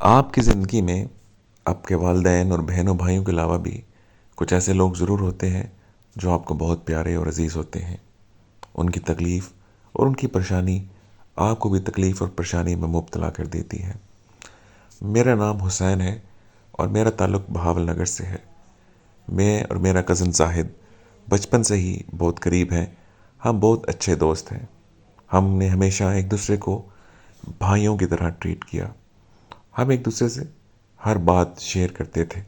آپ کی زندگی میں آپ کے والدین اور بہنوں بھائیوں کے علاوہ بھی کچھ ایسے لوگ ضرور ہوتے ہیں جو آپ کو بہت پیارے اور عزیز ہوتے ہیں۔ ان کی تکلیف اور ان کی پریشانی آپ کو بھی تکلیف اور پریشانی میں مبتلا کر دیتی ہے۔ میرا نام حسین ہے اور میرا تعلق بہاول نگر سے ہے۔ میں اور میرا کزن زاہد بچپن سے ہی بہت قریب ہیں۔ ہم بہت اچھے دوست ہیں۔ ہم نے ہمیشہ ایک دوسرے کو بھائیوں کی طرح ٹریٹ کیا۔ ہم ایک دوسرے سے ہر بات شیئر کرتے تھے۔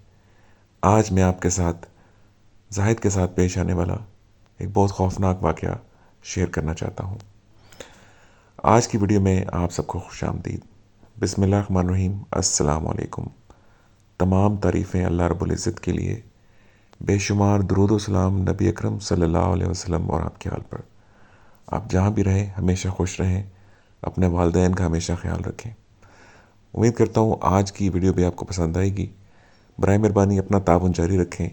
آج میں آپ کے ساتھ زاہد کے ساتھ پیش آنے والا ایک بہت خوفناک واقعہ شیئر کرنا چاہتا ہوں۔ آج کی ویڈیو میں آپ سب کو خوش آمدید۔ بسم اللہ الرحمن الرحیم۔ السلام علیکم۔ تمام تعریفیں اللہ رب العزت کے لیے، بے شمار درود و سلام نبی اکرم صلی اللہ علیہ وسلم اور آپ کے حال پر۔ آپ جہاں بھی رہیں ہمیشہ خوش رہیں، اپنے والدین کا ہمیشہ خیال رکھیں۔ امید کرتا ہوں آج کی ویڈیو بھی آپ کو پسند آئے گی۔ برائے مہربانی اپنا تعاون جاری رکھیں،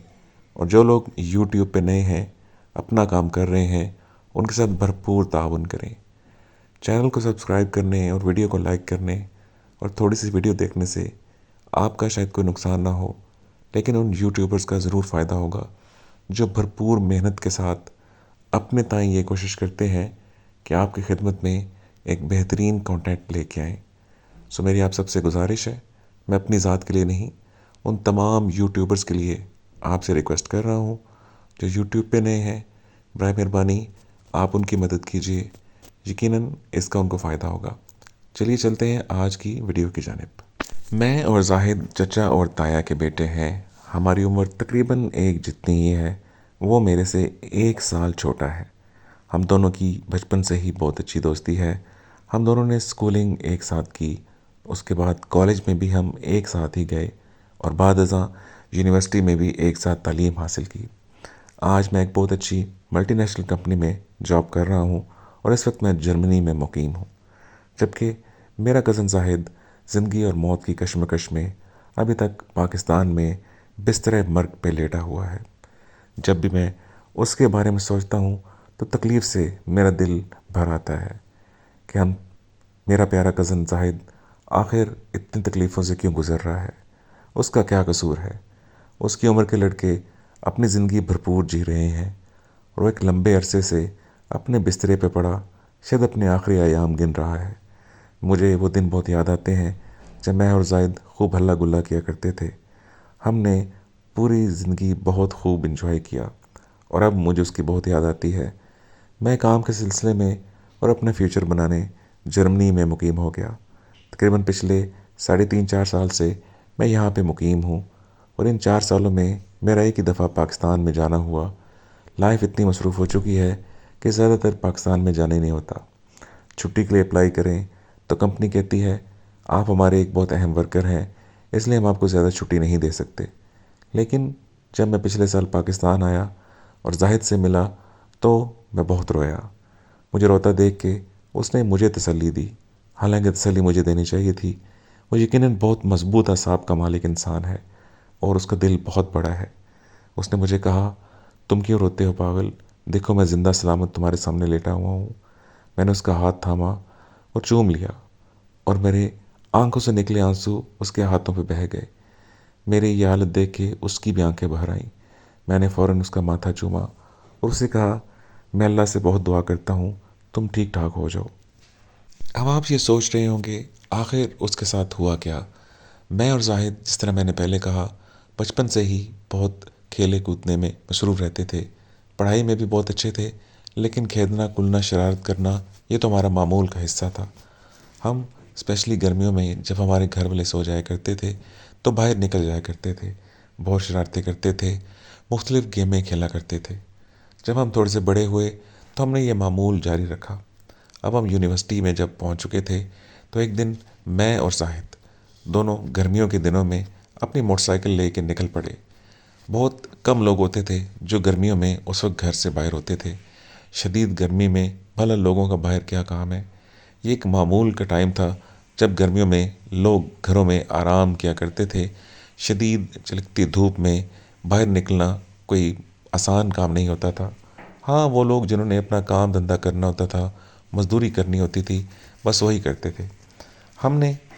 اور جو لوگ یوٹیوب پہ نئے ہیں، اپنا کام کر رہے ہیں، ان کے ساتھ بھرپور تعاون کریں۔ چینل کو سبسکرائب کرنے اور ویڈیو کو لائک کرنے اور تھوڑی سی ویڈیو دیکھنے سے آپ کا شاید کوئی نقصان نہ ہو، لیکن ان یوٹیوبرز کا ضرور فائدہ ہوگا جو بھرپور محنت کے ساتھ اپنے تائیں یہ کوشش کرتے ہیں کہ آپ کی خدمت میں ایک بہترین کنٹینٹ لے کے آئیں۔ میری آپ سب سے گزارش ہے، میں اپنی ذات کے لیے نہیں، ان تمام یوٹیوبرز کے لیے آپ سے ریکویسٹ کر رہا ہوں جو یوٹیوب پہ نئے ہیں، برائے مہربانی آپ ان کی مدد کیجیے۔ یقیناً اس کا ان کو فائدہ ہوگا۔ چلیے چلتے ہیں آج کی ویڈیو کی جانب۔ میں اور زاہد چچا اور تایا کے بیٹے ہیں۔ ہماری عمر تقریباً ایک جتنی ہی ہے۔ وہ میرے سے 1 سال چھوٹا ہے۔ ہم دونوں کی بچپن سے ہی بہت اچھی دوستی ہے۔ ہم دونوں نے اسکولنگ ایک ساتھ کی، اس کے بعد کالج میں بھی ہم ایک ساتھ ہی گئے، اور بعد ازاں یونیورسٹی میں بھی ایک ساتھ تعلیم حاصل کی۔ آج میں ایک بہت اچھی ملٹی نیشنل کمپنی میں جاب کر رہا ہوں، اور اس وقت میں جرمنی میں مقیم ہوں، جبکہ میرا کزن زاہد زندگی اور موت کی کشمکش میں ابھی تک پاکستان میں بستر مرگ پہ لیٹا ہوا ہے۔ جب بھی میں اس کے بارے میں سوچتا ہوں تو تکلیف سے میرا دل بھر آتا ہے کہ میرا پیارا کزن زاہد آخر اتنی تکلیفوں سے کیوں گزر رہا ہے۔ اس کا کیا قصور ہے؟ اس کی عمر کے لڑکے اپنی زندگی بھرپور جی رہے ہیں، اور وہ ایک لمبے عرصے سے اپنے بسترے پہ پڑا شاید اپنے آخری ایام گن رہا ہے۔ مجھے وہ دن بہت یاد آتے ہیں جب میں اور زاہد خوب ہلا گلا کیا کرتے تھے۔ ہم نے پوری زندگی بہت خوب انجوائے کیا، اور اب مجھے اس کی بہت یاد آتی ہے۔ میں کام کے سلسلے میں اور اپنا فیوچر بنانے جرمنی میں مقیم ہو گیا۔ تقریباً پچھلے 3.5-4 سال سے میں یہاں پہ مقیم ہوں، اور ان 4 سالوں میں میرا ایک ہی دفعہ پاکستان میں جانا ہوا۔ لائف اتنی مصروف ہو چکی ہے کہ زیادہ تر پاکستان میں جانے نہیں ہوتا۔ چھٹی کے لیے اپلائی کریں تو کمپنی کہتی ہے آپ ہمارے ایک بہت اہم ورکر ہیں، اس لیے ہم آپ کو زیادہ چھٹی نہیں دے سکتے۔ لیکن جب میں پچھلے سال پاکستان آیا اور زاہد سے ملا تو میں بہت رویا۔ مجھے روتا دیکھ کے اس نے مجھے تسلی دی، حالانکہ تسلی مجھے دینی چاہیے تھی۔ وہ یقیناً بہت مضبوط اعصاب کا مالک انسان ہے، اور اس کا دل بہت بڑا ہے۔ اس نے مجھے کہا تم کیوں روتے ہو پاگل، دیکھو میں زندہ سلامت تمہارے سامنے لیٹا ہوا ہوں۔ میں نے اس کا ہاتھ تھاما اور چوم لیا، اور میرے آنکھوں سے نکلے آنسو اس کے ہاتھوں پہ بہہ گئے۔ میری یہ حالت دیکھ کے اس کی بھی آنکھیں باہر آئیں۔ میں نے فوراً اس کا ماتھا چوما اور اسے کہا میں اللہ سے بہت دعا کرتا ہوں تم ٹھیک ٹھاک ہو جاؤ۔ اب آپ یہ سوچ رہے ہوں گے آخر اس کے ساتھ ہوا کیا؟ میں اور زاہد، جس طرح میں نے پہلے کہا، بچپن سے ہی بہت کھیلے کودنے میں مصروف رہتے تھے۔ پڑھائی میں بھی بہت اچھے تھے، لیکن کھیلنا کودنا شرارت کرنا یہ تو ہمارا معمول کا حصہ تھا۔ ہم اسپیشلی گرمیوں میں جب ہمارے گھر والے سو جایا کرتے تھے تو باہر نکل جایا کرتے تھے، بہت شرارتیں کرتے تھے، مختلف گیمیں کھیلا کرتے تھے۔ جب ہم تھوڑے سے بڑے ہوئے تو ہم نے یہ معمول جاری رکھا۔ اب ہم یونیورسٹی میں جب پہنچ چکے تھے تو ایک دن میں اور زاہد دونوں گرمیوں کے دنوں میں اپنی موٹر سائیکل لے کے نکل پڑے۔ بہت کم لوگ ہوتے تھے جو گرمیوں میں اس وقت گھر سے باہر ہوتے تھے۔ شدید گرمی میں بھلا لوگوں کا باہر کیا کام ہے؟ یہ ایک معمول کا ٹائم تھا جب گرمیوں میں لوگ گھروں میں آرام کیا کرتے تھے۔ شدید چلکتی دھوپ میں باہر نکلنا کوئی آسان کام نہیں ہوتا تھا۔ ہاں، وہ لوگ جنہوں نے اپنا کام دھندا کرنا ہوتا تھا، مزدوری کرنی ہوتی تھی، بس وہی کرتے تھے۔ ہم نے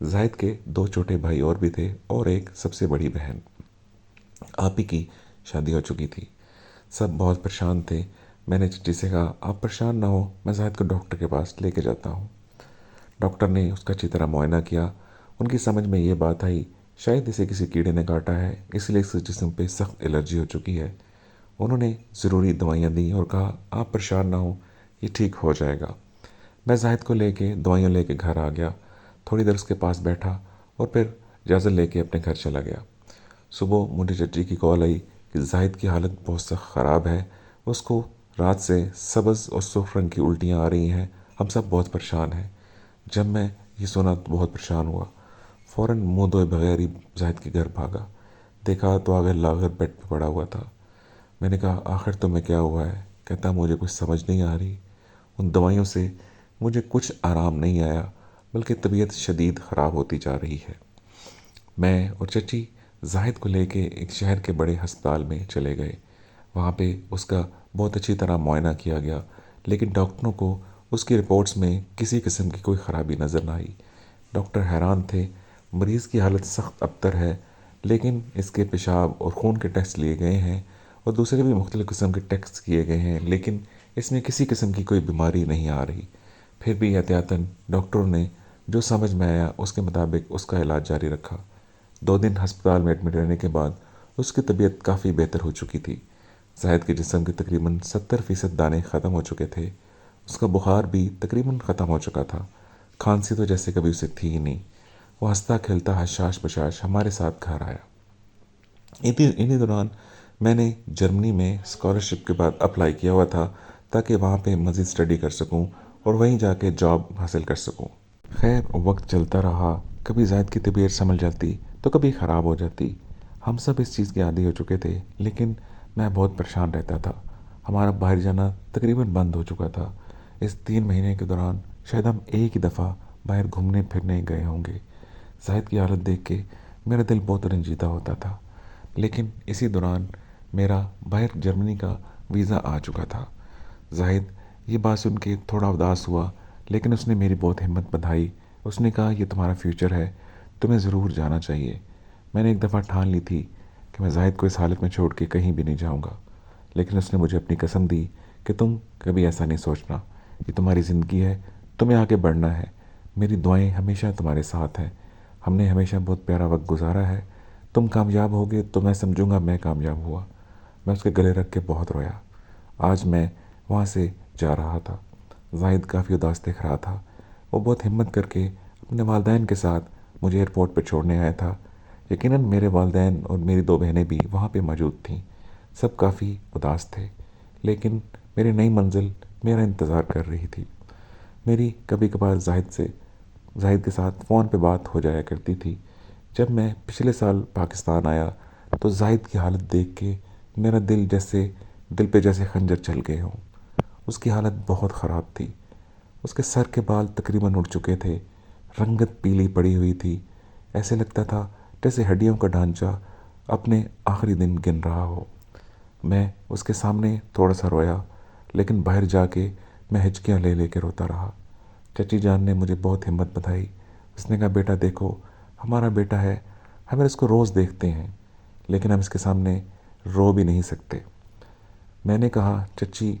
زاہد کے 2 چھوٹے بھائی اور بھی تھے اور ایک سب سے بڑی بہن۔ آپ ہی کی شادی ہو چکی تھی۔ سب بہت پریشان تھے۔ میں نے چچی سے کہا آپ پریشان نہ ہو، میں زاہد کو ڈاکٹر کے پاس لے کے جاتا ہوں۔ ڈاکٹر نے اس کا اچھی طرح معائنہ کیا۔ ان کی سمجھ میں یہ بات آئی شاید اسے کسی کیڑے نے کاٹا ہے، اس لیے اس کے جسم پہ سخت الرجی ہو چکی ہے۔ انہوں نے ضروری دوائیاں دیں اور کہا آپ پریشان نہ ہو، یہ ٹھیک ہو جائے گا۔ میں زاہد کو لے کے دوائیاں لے کے گھر آ گیا، تھوڑی دیر اس کے پاس بیٹھا اور پھر اجازت لے کے اپنے گھر چلا گیا۔ صبح مجھے چچی کی کال آئی کہ زاہد کی حالت بہت سخت خراب ہے، اس کو رات سے سبز اور سرخ رنگ کی الٹیاں آ رہی ہیں، ہم سب بہت پریشان ہیں۔ جب میں یہ سنا تو بہت پریشان ہوا، فوراً منہ دھوئے بغیر ہی زاہد کے گھر بھاگا۔ دیکھا تو آگے لاغر بیڈ پہ پڑا ہوا تھا۔ میں نے کہا آخر تمہیں کیا ہوا ہے؟ کہتا مجھے کچھ سمجھ نہیں آ رہی، ان دوائیوں سے مجھے کچھ آرام نہیں آیا بلکہ طبیعت شدید خراب ہوتی جا رہی ہے۔ میں اور چچی زاہد کو لے کے ایک شہر کے بڑے ہسپتال میں چلے گئے۔ وہاں پہ اس کا بہت اچھی طرح معائنہ کیا گیا، لیکن ڈاکٹروں کو اس کی رپورٹس میں کسی قسم کی کوئی خرابی نظر نہ آئی۔ ڈاکٹر حیران تھے، مریض کی حالت سخت ابتر ہے، لیکن اس کے پیشاب اور خون کے ٹیسٹ لیے گئے ہیں اور دوسرے بھی مختلف قسم کے ٹیسٹ کیے گئے ہیں، لیکن اس میں کسی قسم کی کوئی بیماری نہیں آ رہی۔ پھر بھی احتیاطاً ڈاکٹروں نے جو سمجھ میں آیا اس کے مطابق اس کا علاج جاری رکھا۔ 2 دن ہسپتال میں ایڈمٹ رہنے کے بعد اس کی طبیعت کافی بہتر ہو چکی تھی۔ زاہد کے جسم کے تقریباً 70% دانے ختم ہو چکے تھے، اس کا بخار بھی تقریباً ختم ہو چکا تھا، کھانسی تو جیسے کبھی اسے تھی ہی نہیں۔ وہ ہنستا کھیلتا حشاش بشاش ہمارے ساتھ گھر آیا۔ انہی دوران میں نے جرمنی میں اسکالرشپ کے بعد اپلائی کیا ہوا تھا تاکہ وہاں پہ مزید اسٹڈی کر سکوں اور وہیں جا کے جاب حاصل کر سکوں۔ خیر وقت چلتا رہا، کبھی زاہد کی طبیعت سنبھل جاتی تو کبھی خراب ہو جاتی۔ ہم سب اس چیز کے عادی ہو چکے تھے، لیکن میں بہت پریشان رہتا تھا۔ ہمارا باہر جانا تقریباً بند ہو چکا تھا۔ اس 3 مہینے کے دوران شاید ہم ایک ہی دفعہ باہر گھومنے پھرنے گئے ہوں گے۔ زاہد کی حالت دیکھ کے میرا دل بہت رنجیدہ ہوتا تھا، لیکن اسی دوران میرا باہر جرمنی کا ویزا آ چکا تھا۔ زاہد یہ بات سن کے تھوڑا اداس ہوا، لیکن اس نے میری بہت ہمت بندھائی۔ اس نے کہا یہ تمہارا فیوچر ہے، تمہیں ضرور جانا چاہیے۔ میں نے ایک دفعہ ٹھان لی تھی کہ میں زاہد کو اس حالت میں چھوڑ کے کہیں بھی نہیں جاؤں گا، لیکن اس نے مجھے اپنی قسم دی کہ تم کبھی ایسا نہیں سوچنا، یہ تمہاری زندگی ہے، تمہیں آگے بڑھنا ہے، میری دعائیں ہمیشہ تمہارے ساتھ ہیں، ہم نے ہمیشہ بہت پیارا وقت گزارا ہے، تم کامیاب ہوگے تو میں سمجھوں گا میں کامیاب ہوا۔ میں اس کے گلے رکھ کے بہت رویا۔ آج میں وہاں سے جا رہا تھا، زاہد کافی اداس دکھ رہا تھا۔ وہ بہت ہمت کر کے اپنے والدین کے ساتھ مجھے ایئرپورٹ پہ چھوڑنے آیا تھا۔ یقیناً میرے والدین اور میری 2 بہنیں بھی وہاں پہ موجود تھیں۔ سب کافی اداس تھے، لیکن میری نئی منزل میرا انتظار کر رہی تھی۔ میری کبھی کبھار زاہد کے ساتھ فون پہ بات ہو جایا کرتی تھی۔ جب میں پچھلے سال پاکستان آیا تو زاہد کی حالت دیکھ کے میرا دل پہ جیسے خنجر چل گئے ہوں۔ اس کی حالت بہت خراب تھی، اس کے سر کے بال تقریباً اڑ چکے تھے، رنگت پیلی پڑی ہوئی تھی، ایسے لگتا تھا جیسے ہڈیوں کا ڈھانچہ اپنے آخری دن گن رہا ہو۔ میں اس کے سامنے تھوڑا سا رویا، لیکن باہر جا کے میں ہچکیاں لے لے کے روتا رہا۔ چچی جان نے مجھے بہت ہمت بندھائی۔ اس نے کہا بیٹا دیکھو، ہمارا بیٹا ہے، ہم اس کو روز دیکھتے ہیں، لیکن ہم اس کے سامنے رو بھی نہیں سکتے۔ میں نے کہا چچی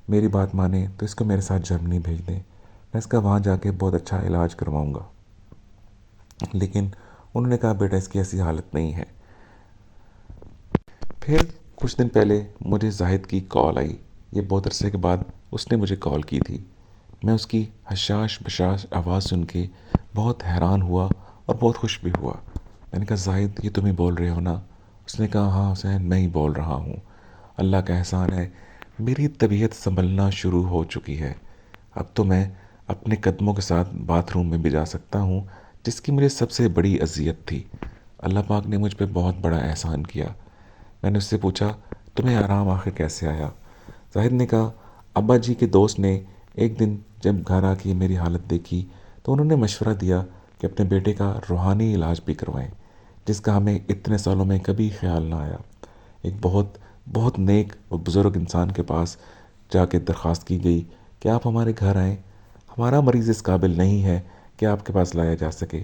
میری بات مانیں تو اس کو میرے ساتھ جرمنی بھیج دیں، میں اس کا وہاں جا کے بہت اچھا علاج کرواؤں گا۔ لیکن انہوں نے کہا بیٹا اس کی ایسی حالت نہیں ہے۔ پھر کچھ دن پہلے مجھے زاہد کی کال آئی، یہ بہت عرصے کے بعد اس نے مجھے کال کی تھی۔ میں اس کی حشاش بشاش آواز سن کے بہت حیران ہوا اور بہت خوش بھی ہوا۔ میں نے کہا زاہد یہ تم ہی بول رہے ہو نا؟ اس نے کہا ہاں حسین میں ہی بول رہا ہوں، اللہ کا احسان ہے میری طبیعت سنبھلنا شروع ہو چکی ہے، اب تو میں اپنے قدموں کے ساتھ باتھ روم میں بھی جا سکتا ہوں، جس کی مجھے سب سے بڑی اذیت تھی۔ اللہ پاک نے مجھ پہ بہت بڑا احسان کیا۔ میں نے اس سے پوچھا تمہیں آرام آخر کیسے آیا؟ زاہد نے کہا ابا جی کے دوست نے ایک دن جب گھر آ کے میری حالت دیکھی تو انہوں نے مشورہ دیا کہ اپنے بیٹے کا روحانی علاج بھی کروائیں، جس کا ہمیں اتنے سالوں میں کبھی خیال نہ آیا۔ ایک بہت بہت نیک اور بزرگ انسان کے پاس جا کے درخواست کی گئی کہ آپ ہمارے گھر آئیں، ہمارا مریض اس قابل نہیں ہے کہ آپ کے پاس لایا جا سکے،